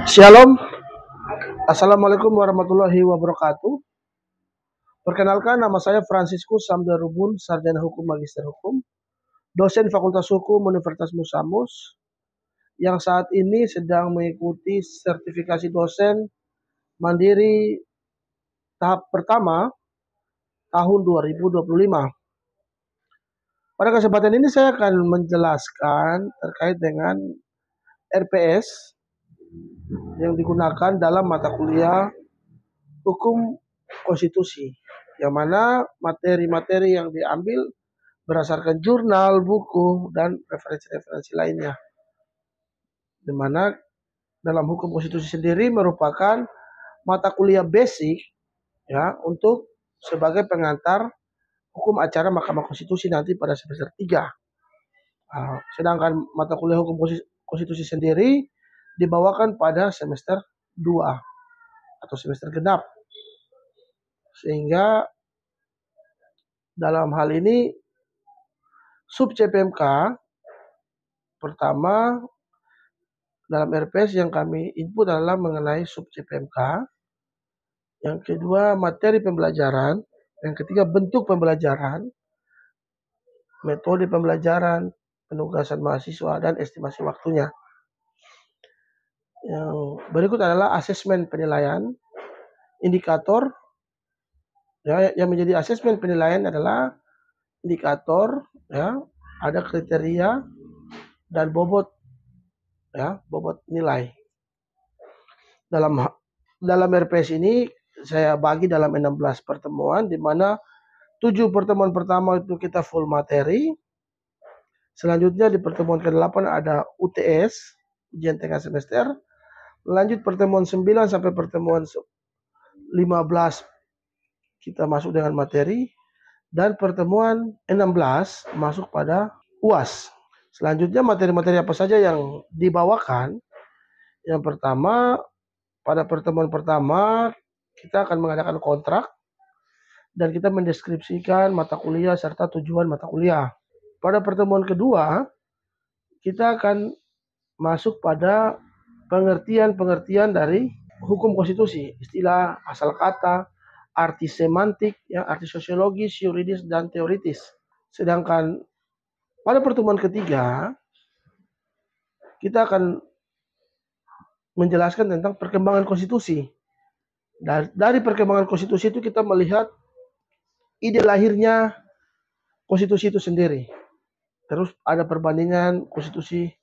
Shalom, Assalamualaikum warahmatullahi wabarakatuh. Perkenalkan, nama saya Franciscus Samdarubun, Sarjana Hukum Magister Hukum, dosen Fakultas Hukum Universitas Musamus, yang saat ini sedang mengikuti sertifikasi dosen mandiri tahap pertama tahun 2025. Pada kesempatan ini saya akan menjelaskan terkait dengan RPS yang digunakan dalam mata kuliah Hukum Konstitusi, yang mana materi-materi yang diambil berdasarkan jurnal, buku, dan referensi-referensi lainnya. Di mana dalam hukum konstitusi sendiri merupakan mata kuliah basic ya untuk sebagai pengantar hukum acara Mahkamah Konstitusi nanti pada semester 3. Sedangkan mata kuliah hukum konstitusi sendiri dibawakan pada semester 2 atau semester genap. Sehingga dalam hal ini sub CPMK pertama dalam RPS yang kami input adalah mengenai sub CPMK, yang kedua materi pembelajaran, yang ketiga bentuk pembelajaran, metode pembelajaran, penugasan mahasiswa, dan estimasi waktunya. Yang berikut adalah asesmen penilaian, indikator. Ya, yang menjadi asesmen penilaian adalah indikator, ya, ada kriteria dan bobot, ya, bobot nilai. Dalam RPS ini saya bagi dalam 16 pertemuan, di mana 7 pertemuan pertama itu kita full materi. Selanjutnya di pertemuan ke-8 ada UTS, ujian tengah semester. Lanjut pertemuan 9 sampai pertemuan 15 kita masuk dengan materi, dan pertemuan 16 masuk pada UAS. Selanjutnya materi-materi apa saja yang dibawakan? Yang pertama, pada pertemuan pertama kita akan mengadakan kontrak dan kita mendeskripsikan mata kuliah serta tujuan mata kuliah. Pada pertemuan kedua kita akan masuk pada pengertian-pengertian dari hukum konstitusi, istilah, asal kata, arti semantik, ya, arti sosiologis, yuridis, dan teoritis. Sedangkan pada pertemuan ketiga kita akan menjelaskan tentang perkembangan konstitusi. Dari perkembangan konstitusi itu kita melihat ide lahirnya konstitusi itu sendiri. Terus ada perbandingan konstitusi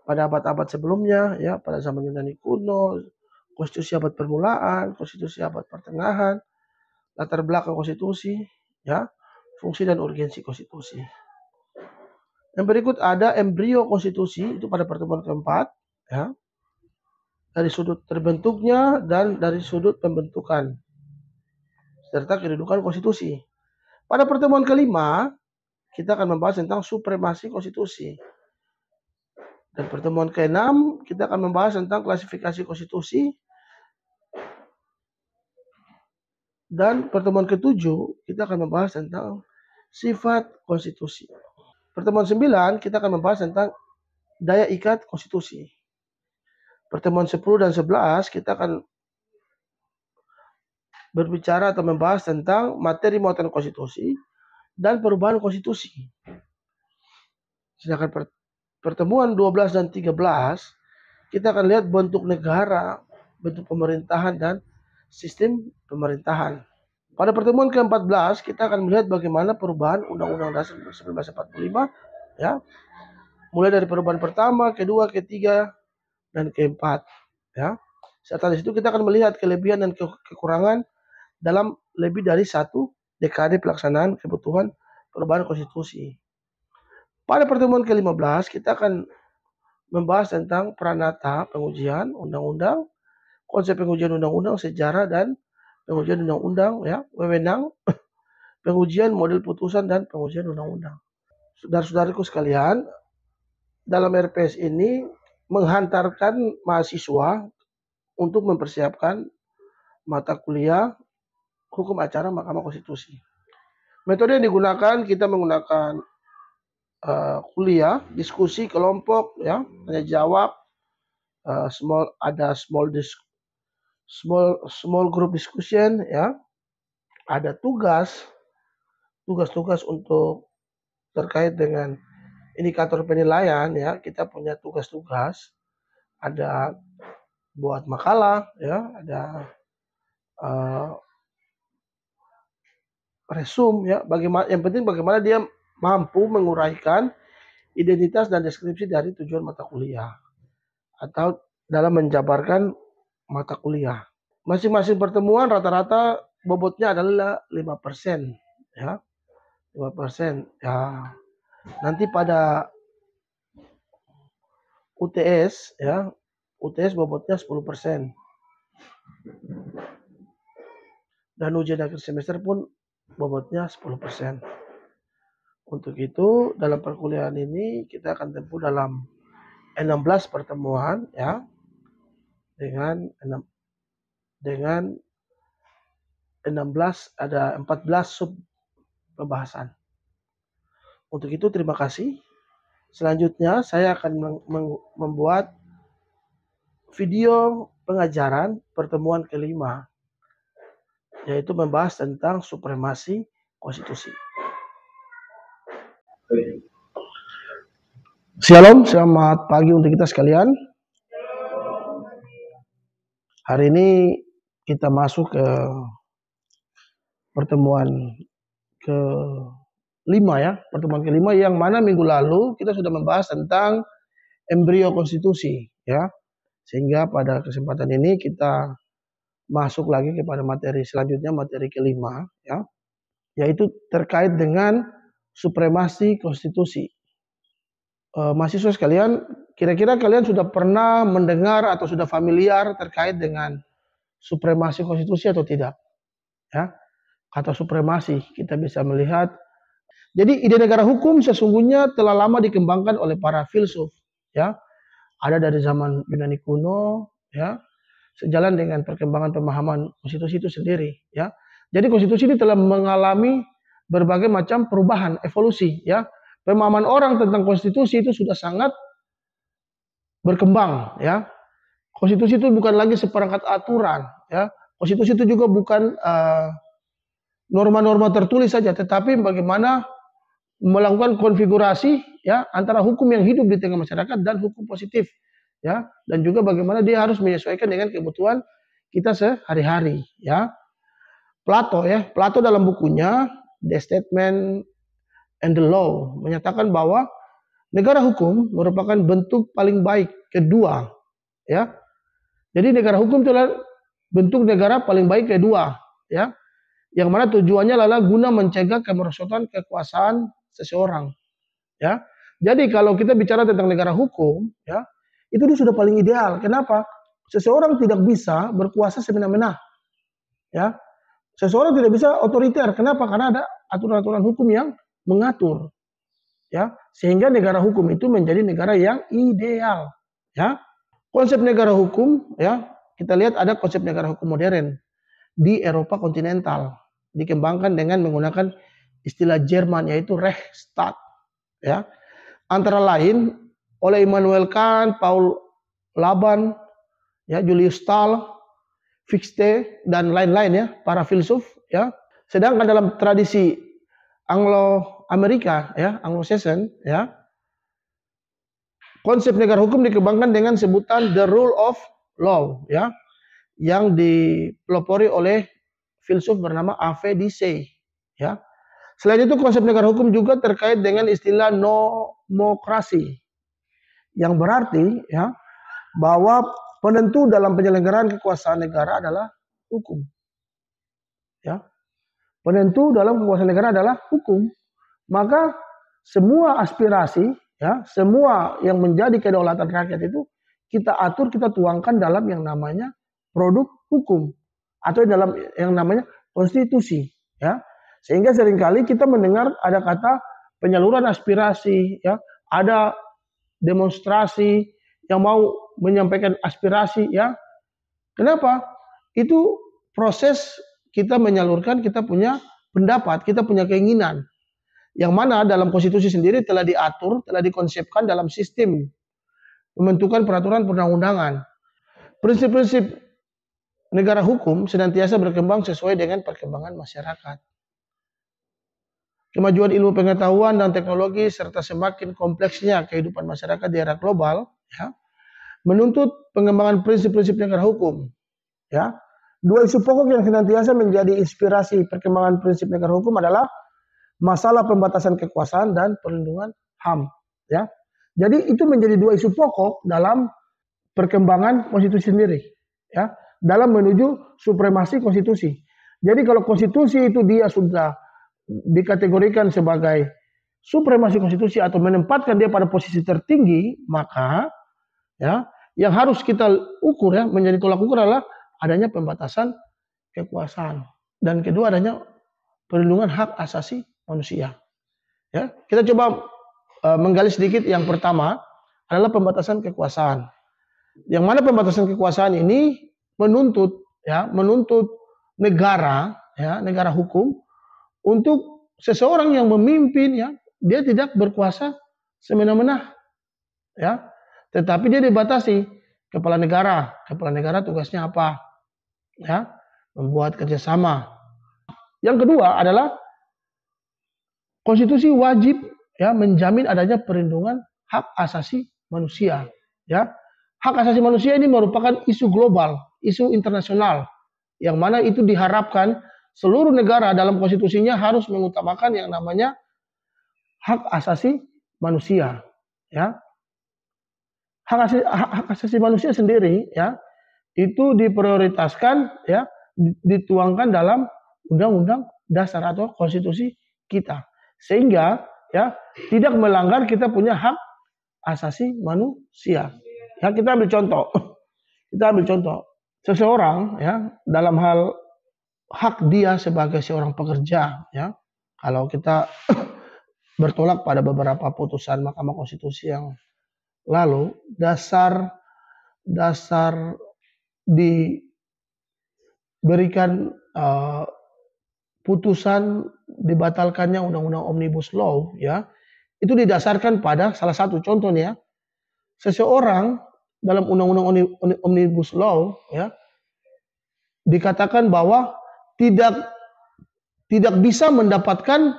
pada abad-abad sebelumnya, ya, pada zaman Yunani kuno, konstitusi abad permulaan, konstitusi abad pertengahan, latar belakang konstitusi, ya, fungsi dan urgensi konstitusi. Yang berikut ada embrio konstitusi, itu pada pertemuan keempat, ya, dari sudut terbentuknya dan dari sudut pembentukan serta kedudukan konstitusi. Pada pertemuan kelima kita akan membahas tentang supremasi konstitusi. Dan pertemuan ke-6 kita akan membahas tentang klasifikasi konstitusi. Dan pertemuan ke-7 kita akan membahas tentang sifat konstitusi. Pertemuan 9 kita akan membahas tentang daya ikat konstitusi. Pertemuan 10 dan 11 kita akan berbicara atau membahas tentang materi muatan konstitusi dan perubahan konstitusi. Sedangkan pertemuan 12 dan 13 kita akan lihat bentuk negara, bentuk pemerintahan, dan sistem pemerintahan. Pada pertemuan ke-14 kita akan melihat bagaimana perubahan Undang-Undang Dasar 1945, ya. Mulai dari perubahan pertama, kedua, ketiga, dan keempat, ya. Setelah itu kita akan melihat kelebihan dan kekurangan dalam lebih dari satu dekade pelaksanaan kebutuhan perubahan konstitusi. Pada pertemuan ke-15 kita akan membahas tentang pranata pengujian undang-undang, konsep pengujian undang-undang, sejarah dan pengujian undang-undang, ya, wewenang, pengujian model putusan, dan pengujian undang-undang. Saudara-saudariku sekalian, dalam RPS ini menghantarkan mahasiswa untuk mempersiapkan mata kuliah hukum acara Mahkamah Konstitusi. Metode yang digunakan, kita menggunakan kuliah, diskusi kelompok, ya, tanya jawab, small group discussion, ya. Ada tugas-tugas untuk terkait dengan indikator penilaian, ya. Kita punya tugas-tugas, ada buat makalah, ya, ada resume, ya. Yang penting bagaimana dia mampu menguraikan identitas dan deskripsi dari tujuan mata kuliah atau dalam menjabarkan mata kuliah. Masing-masing pertemuan rata-rata bobotnya adalah 5%, ya. 5%. Ya. Nanti pada UTS, ya. UTS bobotnya 10%. Dan ujian akhir semester pun bobotnya 10%. Untuk itu dalam perkuliahan ini kita akan tempuh dalam 16 pertemuan, ya, dengan 14 sub pembahasan. Untuk itu terima kasih. Selanjutnya saya akan membuat video pengajaran pertemuan kelima, yaitu membahas tentang supremasi konstitusi. Shalom, selamat pagi untuk kita sekalian. Hari ini kita masuk ke pertemuan ke-5, ya. Pertemuan ke-5 yang mana minggu lalu kita sudah membahas tentang embrio konstitusi, ya. Sehingga pada kesempatan ini kita masuk lagi kepada materi selanjutnya, materi ke-5, ya, yaitu terkait dengan supremasi konstitusi. Mahasiswa sekalian, kira-kira kalian sudah pernah mendengar atau sudah familiar terkait dengan supremasi konstitusi atau tidak? Ya, kata supremasi kita bisa melihat. Jadi ide negara hukum sesungguhnya telah lama dikembangkan oleh para filsuf, ya. Ada dari zaman Yunani kuno, ya. Sejalan dengan perkembangan pemahaman konstitusi itu sendiri, ya. Jadi konstitusi ini telah mengalami berbagai macam perubahan, evolusi, ya. Pemahaman orang tentang konstitusi itu sudah sangat berkembang, ya. Konstitusi itu bukan lagi seperangkat aturan, ya. Konstitusi itu juga bukan norma-norma tertulis saja, tetapi bagaimana melakukan konfigurasi, ya, antara hukum yang hidup di tengah masyarakat dan hukum positif, ya, dan juga bagaimana dia harus menyesuaikan dengan kebutuhan kita sehari-hari, ya. Plato dalam bukunya The Statement and the Law menyatakan bahwa negara hukum merupakan bentuk paling baik kedua, ya. Jadi negara hukum adalah bentuk negara paling baik kedua, ya. Yang mana tujuannya adalah guna mencegah kemerosotan kekuasaan seseorang, ya. Jadi kalau kita bicara tentang negara hukum, ya, itu sudah paling ideal. Kenapa? Seseorang tidak bisa berkuasa semena-mena, ya. Seseorang tidak bisa otoriter. Kenapa? Karena ada aturan-aturan hukum yang mengatur, ya, sehingga negara hukum itu menjadi negara yang ideal, ya. Konsep negara hukum, ya, kita lihat ada konsep negara hukum modern di Eropa kontinental, dikembangkan dengan menggunakan istilah Jerman yaitu Rechtsstaat, ya. Antara lain oleh Immanuel Kant, Paul Laban, ya, Julius Stahl, Fichte dan lain-lain, ya, para filsuf, ya. Sedangkan dalam tradisi Anglo-Amerika, ya, Anglo-Saxon, ya, konsep negara hukum dikembangkan dengan sebutan the rule of law, ya, yang dipelopori oleh filsuf bernama A.V. Dicey, ya. Selain itu konsep negara hukum juga terkait dengan istilah nomokrasi, yang berarti, ya, bahwa penentu dalam penyelenggaraan kekuasaan negara adalah hukum, ya. Penentu dalam kekuasaan negara adalah hukum. Maka semua aspirasi, ya, semua yang menjadi kedaulatan rakyat itu kita atur, kita tuangkan dalam yang namanya produk hukum atau dalam yang namanya konstitusi, ya. Sehingga seringkali kita mendengar ada kata penyaluran aspirasi, ya, ada demonstrasi yang mau menyampaikan aspirasi, ya. Kenapa? Itu proses kita menyalurkan, kita punya pendapat, kita punya keinginan. Yang mana dalam konstitusi sendiri telah diatur, telah dikonsepkan dalam sistem membentukkan peraturan perundang-undangan. Prinsip-prinsip negara hukum senantiasa berkembang sesuai dengan perkembangan masyarakat. Kemajuan ilmu pengetahuan dan teknologi serta semakin kompleksnya kehidupan masyarakat di era global, ya, menuntut pengembangan prinsip-prinsip negara hukum. Ya, dua isu pokok yang senantiasa menjadi inspirasi perkembangan prinsip negara hukum adalah masalah pembatasan kekuasaan dan perlindungan HAM. Ya, jadi itu menjadi dua isu pokok dalam perkembangan konstitusi sendiri. Ya, dalam menuju supremasi konstitusi. Jadi kalau konstitusi itu dia sudah dikategorikan sebagai supremasi konstitusi atau menempatkan dia pada posisi tertinggi, maka ya yang harus kita ukur ya menjadi tolak ukur adalah adanya pembatasan kekuasaan dan kedua adanya perlindungan hak asasi manusia. Ya, kita coba menggali sedikit. Yang pertama adalah pembatasan kekuasaan. Yang mana pembatasan kekuasaan ini menuntut negara hukum untuk seseorang yang memimpin ya, dia tidak berkuasa semena-mena ya, tetapi dia dibatasi. Kepala negara tugasnya apa? Ya, membuat kerjasama. Yang kedua adalah konstitusi wajib ya menjamin adanya perlindungan hak asasi manusia. Ya, hak asasi manusia ini merupakan isu global, isu internasional, yang mana itu diharapkan seluruh negara dalam konstitusinya harus mengutamakan yang namanya hak asasi manusia. Ya, hak asasi manusia sendiri ya itu diprioritaskan ya dituangkan dalam undang-undang dasar atau konstitusi kita, sehingga ya tidak melanggar kita punya hak asasi manusia. Ya, kita ambil contoh seseorang ya dalam hal hak dia sebagai seorang pekerja ya, kalau kita bertolak pada beberapa putusan Mahkamah Konstitusi yang lalu, dasar diberikan putusan dibatalkannya undang-undang Omnibus Law ya, itu didasarkan pada salah satu contohnya seseorang dalam undang-undang Omnibus Law ya dikatakan bahwa tidak bisa mendapatkan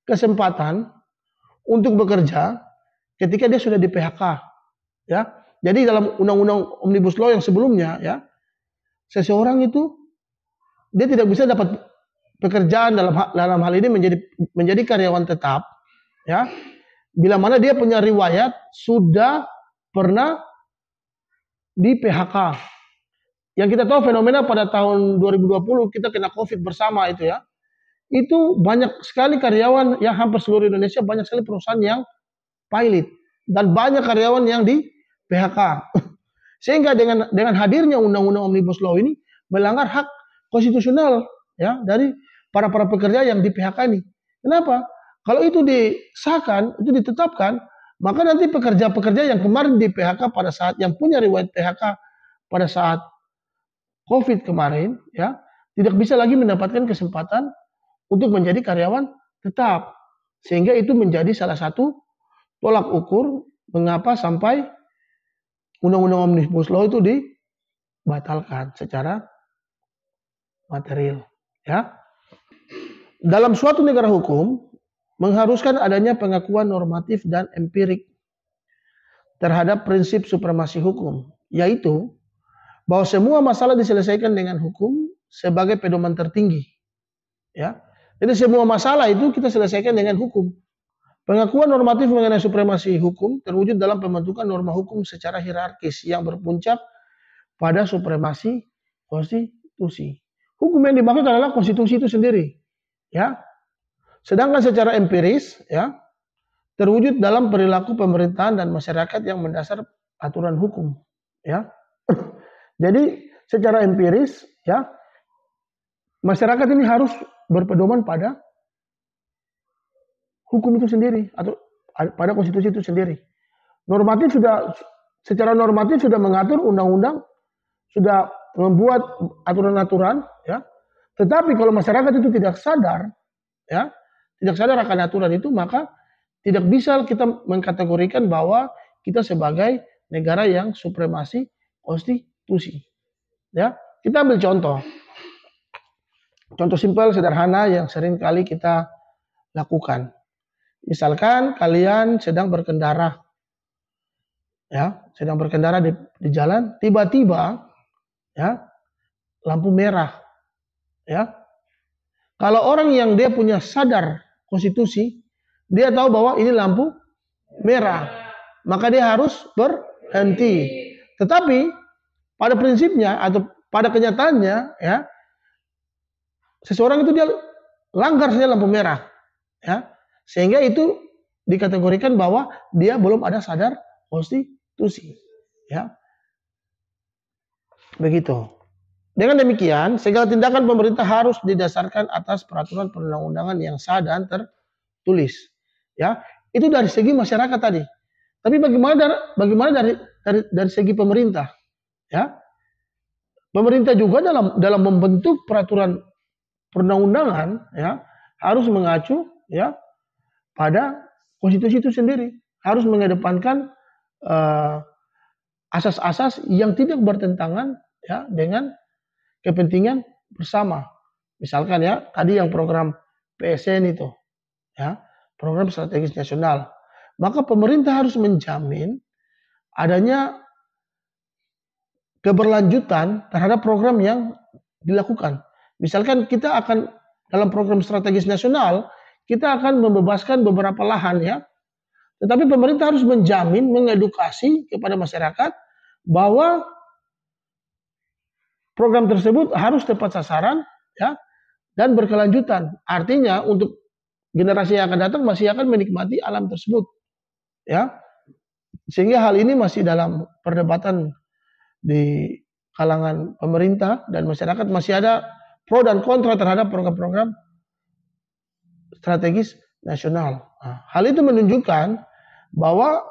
kesempatan untuk bekerja ketika dia sudah di PHK ya. Jadi dalam undang-undang Omnibus Law yang sebelumnya ya, seseorang itu dia tidak bisa dapat pekerjaan dalam hal ini menjadi karyawan tetap ya, bila mana dia punya riwayat sudah pernah di PHK. Yang kita tahu fenomena pada tahun 2020 kita kena COVID bersama itu ya. Itu banyak sekali karyawan yang hampir seluruh Indonesia, banyak sekali perusahaan yang pilot dan banyak karyawan yang di PHK. Sehingga dengan hadirnya undang-undang Omnibus Law ini melanggar hak konstitusional ya dari para pekerja yang di PHK ini. Kenapa? Kalau itu disahkan, itu ditetapkan, maka nanti pekerja-pekerja yang kemarin di PHK pada saat yang punya riwayat PHK pada saat COVID kemarin ya tidak bisa lagi mendapatkan kesempatan untuk menjadi karyawan tetap, sehingga itu menjadi salah satu tolak ukur mengapa sampai undang-undang Omnibus Law itu dibatalkan secara material ya. Dalam suatu negara hukum mengharuskan adanya pengakuan normatif dan empirik terhadap prinsip supremasi hukum, yaitu bahwa semua masalah diselesaikan dengan hukum sebagai pedoman tertinggi. Ya. Jadi semua masalah itu kita selesaikan dengan hukum. Pengakuan normatif mengenai supremasi hukum terwujud dalam pembentukan norma hukum secara hierarkis yang berpuncak pada supremasi konstitusi. Hukum yang dimaksud adalah konstitusi itu sendiri. Ya. Sedangkan secara empiris ya terwujud dalam perilaku pemerintahan dan masyarakat yang mendasar aturan hukum. Ya. Jadi secara empiris ya masyarakat ini harus berpedoman pada hukum itu sendiri atau pada konstitusi itu sendiri. Normatif secara normatif sudah mengatur undang-undang, sudah membuat aturan-aturan ya. Tetapi kalau masyarakat itu tidak sadar ya, tidak sadar akan aturan itu, maka tidak bisa kita mengkategorikan bahwa kita sebagai negara yang supremasi konstitusi. Ya, kita ambil contoh. Contoh simpel sederhana yang sering kali kita lakukan. Misalkan kalian sedang berkendara, ya, sedang berkendara di jalan, tiba-tiba, ya, lampu merah, ya. Kalau orang yang dia punya sadar konstitusi, dia tahu bahwa ini lampu merah, maka dia harus berhenti. Tetapi pada prinsipnya atau pada kenyataannya, ya, seseorang itu dia langgar saja lampu merah, ya, sehingga itu dikategorikan bahwa dia belum ada sadar konstitusi, ya, begitu. Dengan demikian, segala tindakan pemerintah harus didasarkan atas peraturan perundang-undangan yang sah dan tertulis, ya. Itu dari segi masyarakat tadi. Tapi bagaimana dari segi pemerintah, ya? Pemerintah juga dalam membentuk peraturan perundang-undangan, ya, harus mengacu, ya, pada konstitusi itu sendiri, harus mengedepankan asas-asas yang tidak bertentangan, ya, dengan kepentingan bersama. Misalkan, ya, tadi yang program PSN itu, ya, program strategis nasional, maka pemerintah harus menjamin adanya keberlanjutan terhadap program yang dilakukan. Misalkan kita akan dalam program strategis nasional, kita akan membebaskan beberapa lahan, ya. Tetapi pemerintah harus menjamin, mengedukasi kepada masyarakat bahwa program tersebut harus tepat sasaran, ya, dan berkelanjutan. Artinya untuk generasi yang akan datang masih akan menikmati alam tersebut, ya. Sehingga hal ini masih dalam perdebatan di kalangan pemerintah dan masyarakat, masih ada pro dan kontra terhadap program-program strategis nasional. Nah, hal itu menunjukkan bahwa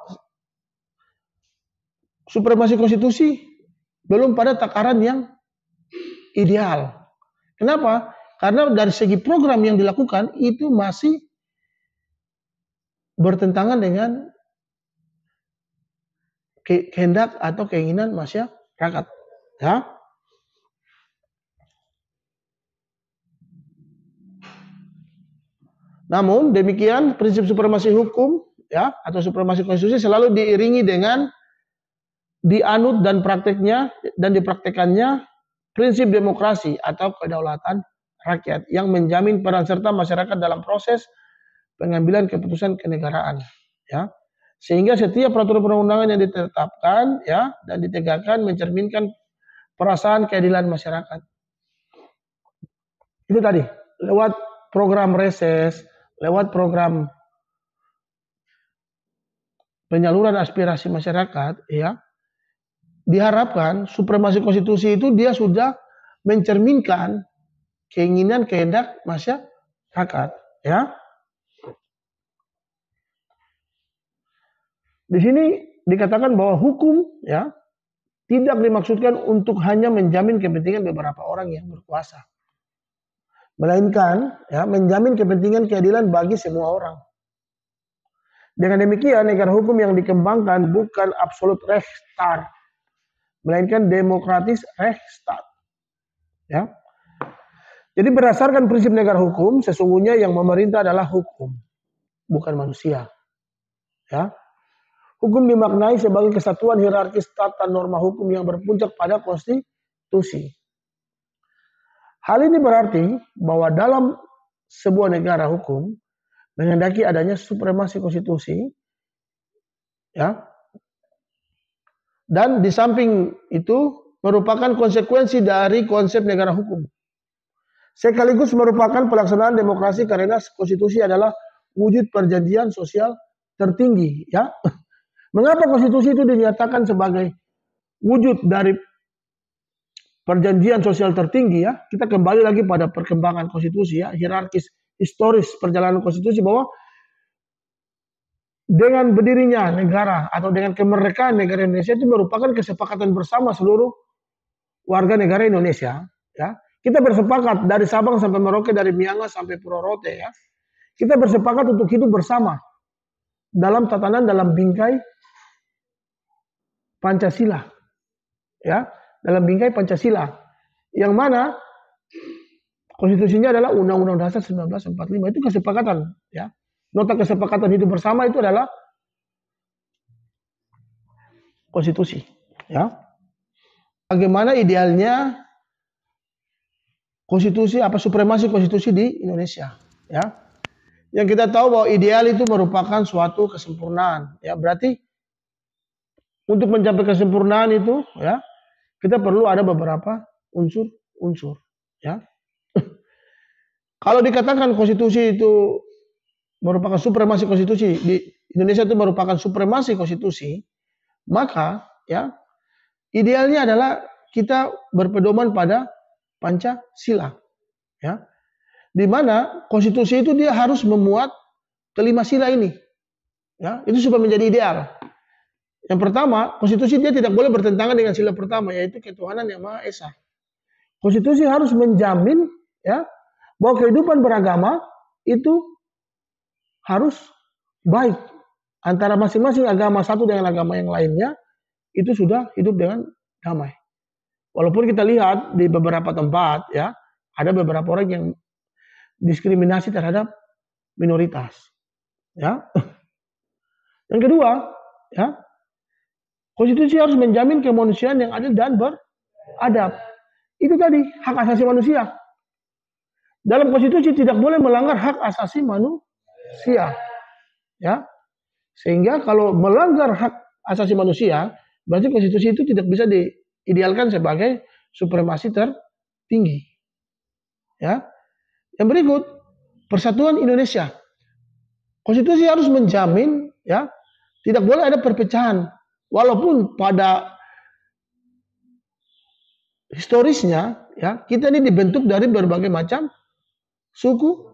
supremasi konstitusi belum pada takaran yang ideal. Kenapa? Karena dari segi program yang dilakukan itu masih bertentangan dengan kehendak atau keinginan masyarakat, ya. Namun demikian, prinsip supremasi hukum, ya, atau supremasi konstitusi selalu diiringi dengan dianut dan prakteknya dan dipraktekannya prinsip demokrasi atau kedaulatan rakyat yang menjamin peran serta masyarakat dalam proses pengambilan keputusan kenegaraan, ya. Sehingga setiap peraturan perundang-undangan yang ditetapkan, ya, dan ditegakkan mencerminkan perasaan keadilan masyarakat. Itu tadi lewat program reses, lewat program penyaluran aspirasi masyarakat, ya, diharapkan supremasi konstitusi itu dia sudah mencerminkan keinginan kehendak masyarakat, ya. Di sini dikatakan bahwa hukum, ya, tidak dimaksudkan untuk hanya menjamin kepentingan beberapa orang yang berkuasa, melainkan, ya, menjamin kepentingan keadilan bagi semua orang. Dengan demikian, negara hukum yang dikembangkan bukan absolut Rechtsstaat, melainkan demokratis Rechtsstaat, ya. Jadi berdasarkan prinsip negara hukum, sesungguhnya yang memerintah adalah hukum, bukan manusia, ya. Hukum dimaknai sebagai kesatuan hierarkis tata norma hukum yang berpuncak pada konstitusi. Hal ini berarti bahwa dalam sebuah negara hukum menghendaki adanya supremasi konstitusi, ya. Dan di samping itu merupakan konsekuensi dari konsep negara hukum. Sekaligus merupakan pelaksanaan demokrasi karena konstitusi adalah wujud perjanjian sosial tertinggi, ya. Mengapa konstitusi itu dinyatakan sebagai wujud dari perjanjian sosial tertinggi, ya? Kita kembali lagi pada perkembangan konstitusi, ya, hierarkis historis perjalanan konstitusi, bahwa dengan berdirinya negara atau dengan kemerdekaan negara Indonesia itu merupakan kesepakatan bersama seluruh warga negara Indonesia, ya. Kita bersepakat dari Sabang sampai Merauke, dari Miangas sampai Pulau Rote, ya. Kita bersepakat untuk hidup bersama dalam tatanan, dalam bingkai Pancasila, ya, dalam bingkai Pancasila, yang mana konstitusinya adalah Undang-Undang Dasar 1945. Itu kesepakatan, ya. Nota kesepakatan hidup bersama itu adalah konstitusi, ya. Bagaimana idealnya konstitusi, supremasi konstitusi di Indonesia, ya. Yang kita tahu bahwa ideal itu merupakan suatu kesempurnaan, ya. Berarti untuk mencapai kesempurnaan itu, ya, kita perlu ada beberapa unsur-unsur, ya. Kalau dikatakan konstitusi itu merupakan supremasi konstitusi, di Indonesia itu merupakan supremasi konstitusi, maka, ya, idealnya adalah kita berpedoman pada Pancasila, ya, di mana konstitusi itu dia harus memuat kelima sila ini, ya, itu supaya menjadi ideal. Yang pertama, konstitusi dia tidak boleh bertentangan dengan sila pertama, yaitu ketuhanan yang Maha Esa. Konstitusi harus menjamin, ya, bahwa kehidupan beragama itu harus baik antara masing-masing agama satu dengan agama yang lainnya, itu sudah hidup dengan damai. Walaupun kita lihat di beberapa tempat, ya, ada beberapa orang yang diskriminasi terhadap minoritas, ya. Yang kedua, ya, konstitusi harus menjamin kemanusiaan yang adil dan beradab. Itu tadi hak asasi manusia. Dalam konstitusi tidak boleh melanggar hak asasi manusia, ya. Sehingga kalau melanggar hak asasi manusia, berarti konstitusi itu tidak bisa diidealkan sebagai supremasi tertinggi, ya. Yang berikut, persatuan Indonesia. Konstitusi harus menjamin, ya, tidak boleh ada perpecahan. Walaupun pada historisnya, ya, kita ini dibentuk dari berbagai macam suku,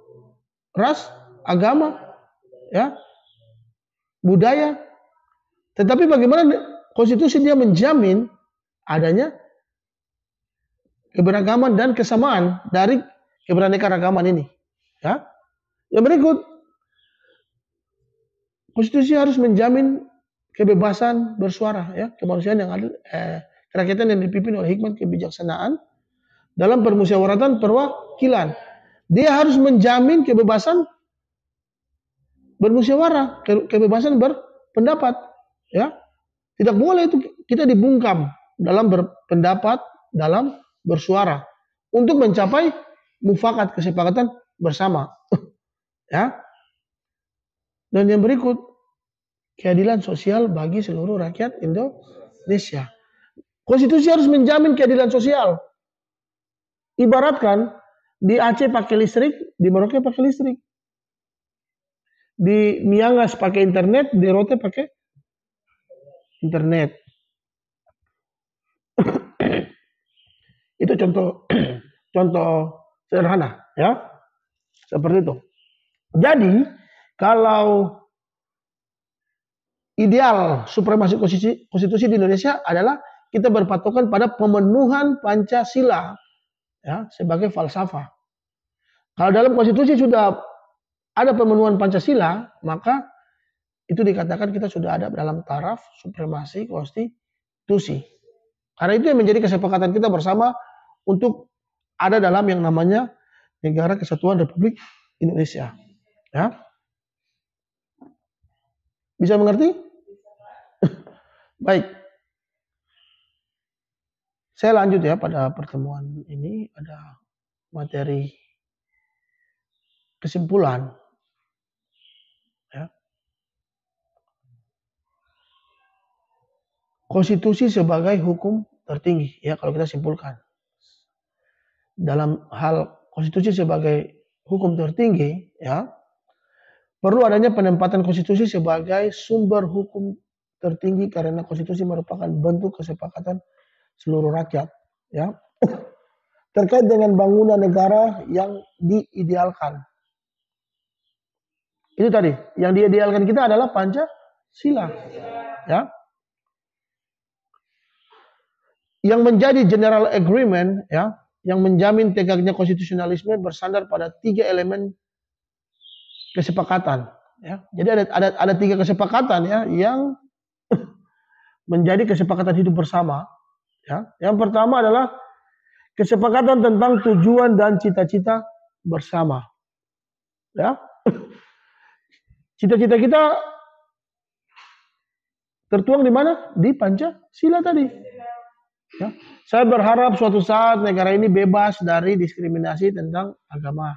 ras, agama, ya, budaya. Tetapi bagaimana konstitusi dia menjamin adanya keberagaman dan kesamaan dari keberaneka-ragaman ini, ya. Yang berikut, konstitusi harus menjamin kebebasan bersuara, ya, kemanusiaan yang adil, kerakyatan yang dipimpin oleh hikmat kebijaksanaan dalam permusyawaratan perwakilan. Dia harus menjamin kebebasan bermusyawarah, kebebasan berpendapat, ya. Tidak boleh itu kita dibungkam dalam berpendapat, dalam bersuara untuk mencapai mufakat, kesepakatan bersama, ya. Dan yang berikut, keadilan sosial bagi seluruh rakyat Indonesia. Konstitusi harus menjamin keadilan sosial. Ibaratkan di Aceh pakai listrik, di Merauke pakai listrik. Di Miangas pakai internet, di Rote pakai internet. Itu contoh sederhana, ya. Seperti itu. Jadi, kalau ideal supremasi konstitusi di Indonesia adalah kita berpatokan pada pemenuhan Pancasila, ya, sebagai falsafah. Kalau dalam konstitusi sudah ada pemenuhan Pancasila, maka itu dikatakan kita sudah ada dalam taraf supremasi konstitusi. Karena itu yang menjadi kesepakatan kita bersama untuk ada dalam yang namanya Negara Kesatuan Republik Indonesia, ya. Bisa mengerti? Baik. Saya lanjut, ya, pada pertemuan ini ada materi kesimpulan, ya. Konstitusi sebagai hukum tertinggi, ya, kalau kita simpulkan. Dalam hal konstitusi sebagai hukum tertinggi, ya, perlu adanya penempatan konstitusi sebagai sumber hukum tertinggi karena konstitusi merupakan bentuk kesepakatan seluruh rakyat, ya, terkait dengan bangunan negara yang diidealkan. Itu tadi, yang diidealkan kita adalah Pancasila, ya. Yang menjadi general agreement, ya, yang menjamin tegaknya konstitusionalisme bersandar pada 3 elemen kesepakatan, ya. Jadi ada 3 kesepakatan, ya, yang menjadi kesepakatan hidup bersama. Ya. Yang pertama adalah kesepakatan tentang tujuan dan cita-cita bersama. Ya. Cita-cita kita tertuang di mana? Di Pancasila tadi. Ya. Saya berharap suatu saat negara ini bebas dari diskriminasi tentang agama.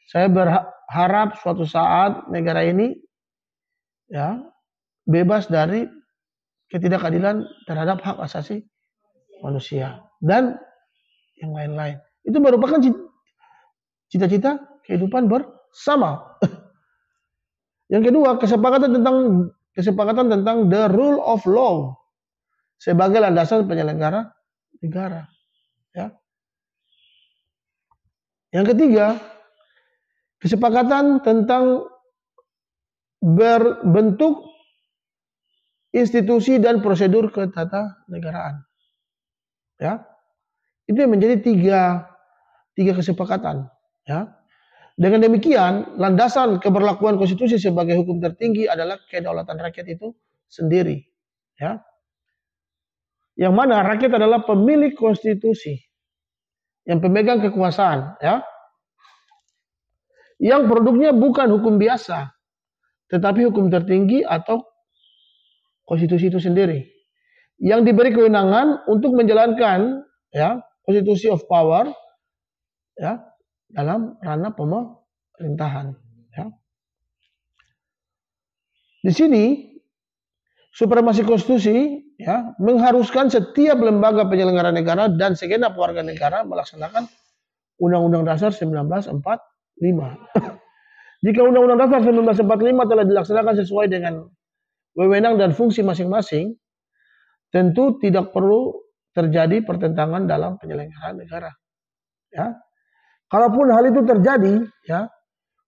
Saya berharap suatu saat negara ini ya bebas dari ketidakadilan terhadap hak asasi manusia dan yang lain-lain. Itu merupakan cita-cita kehidupan bersama. Yang kedua, kesepakatan tentang the rule of law sebagai landasan penyelenggara negara. Ya. Yang ketiga, kesepakatan tentang berbentuk institusi dan prosedur ketatanegaraan. Ya. Itu yang menjadi tiga kesepakatan. Ya. Dengan demikian, landasan keberlakuan konstitusi sebagai hukum tertinggi adalah kedaulatan rakyat itu sendiri. Ya. Yang mana rakyat adalah pemilik konstitusi, yang pemegang kekuasaan. Ya. Yang produknya bukan hukum biasa, tetapi hukum tertinggi atau konstitusi itu sendiri. Yang diberi kewenangan untuk menjalankan ya constitution of power ya dalam ranah pemerintahan. Ya. Di sini supremasi konstitusi ya mengharuskan setiap lembaga penyelenggara negara dan segenap warga negara melaksanakan Undang-Undang Dasar 1945. Jika Undang-Undang Dasar 1945 telah dilaksanakan sesuai dengan wewenang dan fungsi masing-masing, tentu tidak perlu terjadi pertentangan dalam penyelenggaraan negara. Ya. Kalaupun hal itu terjadi, ya,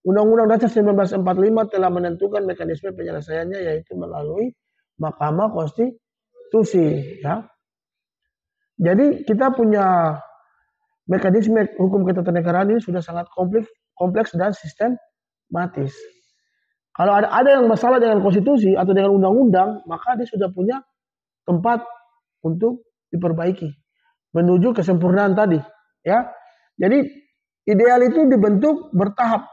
Undang-Undang Dasar 1945 telah menentukan mekanisme penyelesaiannya yaitu melalui Mahkamah Konstitusi. Ya. Jadi kita punya mekanisme hukum ketatanegaraan ini sudah sangat kompleks dan sistematis. Kalau ada yang masalah dengan konstitusi atau dengan undang-undang, maka dia sudah punya tempat untuk diperbaiki menuju kesempurnaan tadi. Ya, jadi ideal itu dibentuk bertahap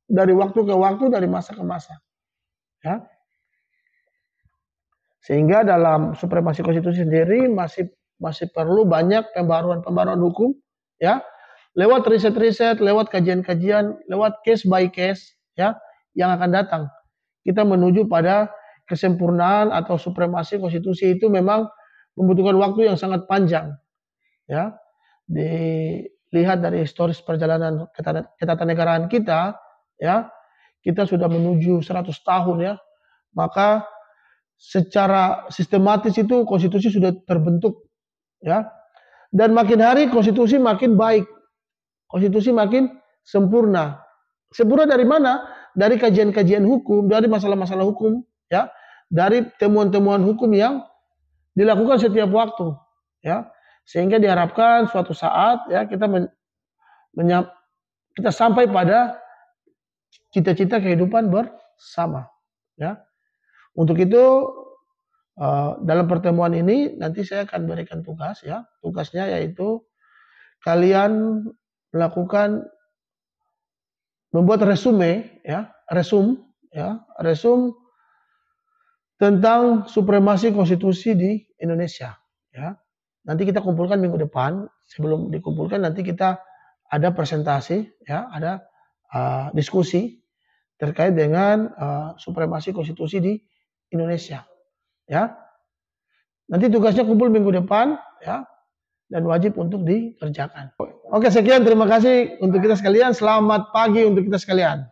dari waktu ke waktu, dari masa ke masa. Ya, sehingga dalam supremasi konstitusi sendiri masih perlu banyak pembaruan hukum. Ya, lewat riset-riset, lewat kajian-kajian, lewat case by case, ya, yang akan datang. Kita menuju pada kesempurnaan atau supremasi konstitusi itu memang membutuhkan waktu yang sangat panjang. Ya, dilihat dari historis perjalanan ketatanegaraan kita, ya, kita sudah menuju 100 tahun ya. Maka secara sistematis itu konstitusi sudah terbentuk, ya. Dan makin hari konstitusi makin baik. Konstitusi makin sempurna. Sempurna dari mana? Dari kajian-kajian hukum, dari masalah-masalah hukum, ya. Dari temuan-temuan hukum yang dilakukan setiap waktu, ya. Sehingga diharapkan suatu saat ya kita sampai pada cita-cita kehidupan bersama, ya. Untuk itu dalam pertemuan ini nanti saya akan berikan tugas ya. Tugasnya yaitu kalian membuat resume tentang supremasi konstitusi di Indonesia ya. Nanti kita kumpulkan minggu depan. Sebelum dikumpulkan nanti kita ada presentasi ya, ada diskusi terkait dengan supremasi konstitusi di Indonesia. Ya, nanti tugasnya kumpul minggu depan, ya, dan wajib untuk dikerjakan. Oke, sekian, terima kasih untuk kita sekalian. Selamat pagi untuk kita sekalian.